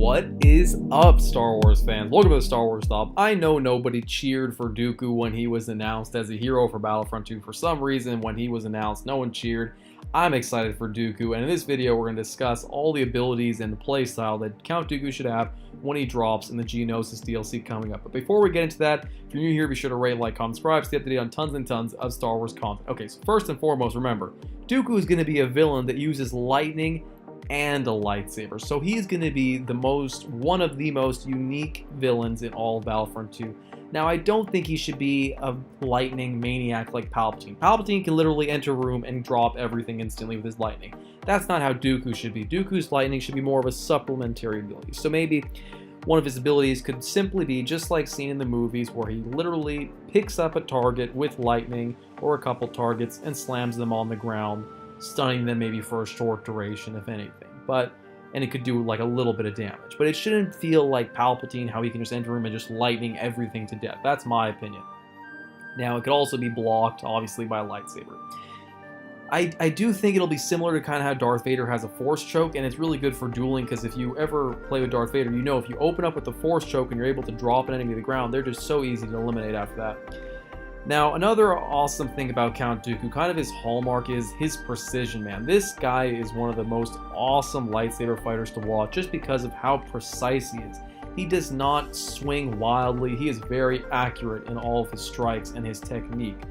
What is up, Star Wars fans? Welcome to the Star Wars Stop. I know nobody cheered for Dooku when he was announced as a hero for Battlefront 2. For some reason, when he was announced, no one cheered. I'm excited for Dooku, and in this video, we're going to discuss all the abilities and the playstyle that Count Dooku should have when he drops in the Geonosis DLC coming up. But before we get into that, if you're new here, be sure to rate, like, comment, subscribe, stay up to date on tons and tons of Star Wars content. Okay, so first and foremost, remember, Dooku is going to be a villain that uses lightning and a lightsaber. So he's going to be one of the most unique villains in all of Battlefront 2. Now, I don't think he should be a lightning maniac like Palpatine. Palpatine can literally enter a room and drop everything instantly with his lightning. That's not how Dooku should be. Dooku's lightning should be more of a supplementary ability. So maybe one of his abilities could simply be just like seen in the movies, where he literally picks up a target with lightning or a couple targets and slams them on the ground, stunning them maybe for a short duration, if anything. And it could do like a little bit of damage. But it shouldn't feel like Palpatine, how he can just enter a room and just lightning everything to death. That's my opinion. Now, it could also be blocked, obviously, by a lightsaber. I do think it'll be similar to kind of how Darth Vader has a Force Choke, and it's really good for dueling, because if you ever play with Darth Vader, you know if you open up with the Force Choke and you're able to drop an enemy to the ground, they're just so easy to eliminate after that. Now, another awesome thing about Count Dooku, kind of his hallmark, is his precision, man. This guy is one of the most awesome lightsaber fighters to watch just because of how precise he is. He does not swing wildly. He is very accurate in all of his strikes and his technique.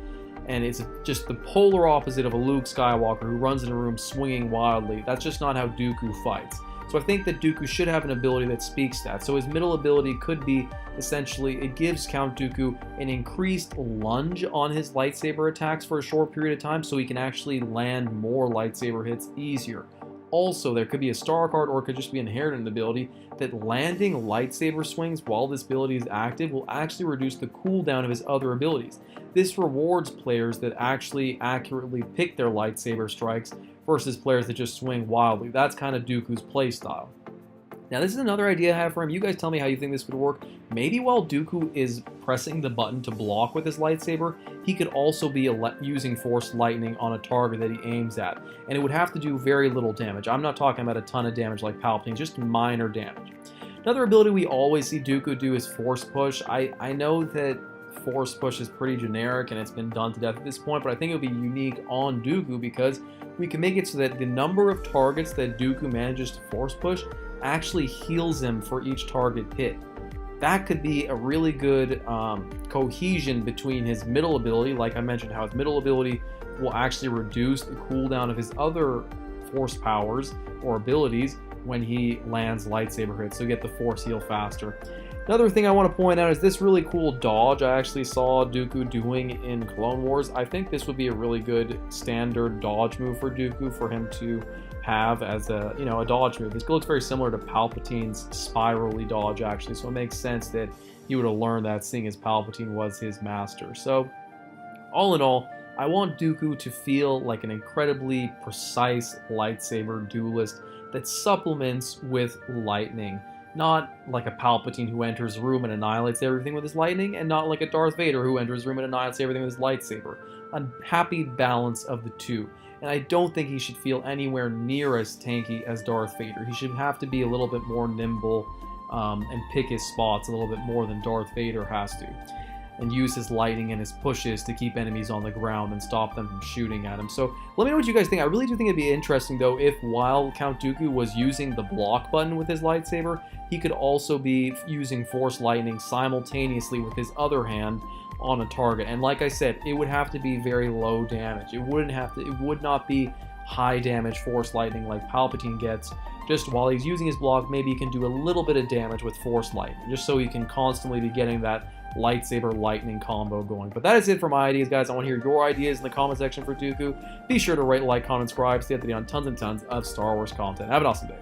And it's just the polar opposite of a Luke Skywalker who runs in a room swinging wildly. That's just not how Dooku fights. So I think that Dooku should have an ability that speaks to that. So his middle ability could be, essentially, it gives Count Dooku an increased lunge on his lightsaber attacks for a short period of time, so he can actually land more lightsaber hits easier. Also, there could be a star card, or it could just be an inherent ability, that landing lightsaber swings while this ability is active will actually reduce the cooldown of his other abilities. This rewards players that actually accurately pick their lightsaber strikes versus players that just swing wildly. That's kind of Dooku's playstyle. Now, this is another idea I have for him. You guys tell me how you think this could work. Maybe while Dooku is pressing the button to block with his lightsaber, he could also be using Force Lightning on a target that he aims at. And it would have to do very little damage. I'm not talking about a ton of damage like Palpatine, just minor damage. Another ability we always see Dooku do is Force Push. I know that Force Push is pretty generic and it's been done to death at this point, but I think it would be unique on Dooku because we can make it so that the number of targets that Dooku manages to Force Push actually heals him for each target hit. That could be a really good cohesion between his middle ability, like I mentioned, how his middle ability will actually reduce the cooldown of his other Force powers or abilities when he lands lightsaber hits, so get the Force heal faster. Another thing I want to point out is this really cool dodge I actually saw Dooku doing in Clone Wars. I think this would be a really good standard dodge move for Dooku for him to have as a dodge move. This looks very similar to Palpatine's spirally dodge, actually, so it makes sense that he would have learned that, seeing as Palpatine was his master. So, all in all, I want Dooku to feel like an incredibly precise lightsaber duelist that supplements with lightning. Not like a Palpatine who enters a room and annihilates everything with his lightning, and not like a Darth Vader who enters a room and annihilates everything with his lightsaber. A happy balance of the two. And I don't think he should feel anywhere near as tanky as Darth Vader. He should have to be a little bit more nimble and pick his spots a little bit more than Darth Vader has to. And use his lightning and his pushes to keep enemies on the ground and stop them from shooting at him. So let me know what you guys think. I really do think it'd be interesting, though, if while Count Dooku was using the block button with his lightsaber, he could also be using Force Lightning simultaneously with his other hand on a target. And like I said, it would have to be very low damage. It would not be high damage Force Lightning like Palpatine gets. Just while he's using his block, maybe he can do a little bit of damage with Force Lightning, just so he can constantly be getting that lightsaber lightning combo going. But that is it for my ideas, guys. I want to hear your ideas in the comment section for Dooku. Be sure to rate, like, comment, subscribe, stay up to date on tons and tons of Star Wars content. Have an awesome day.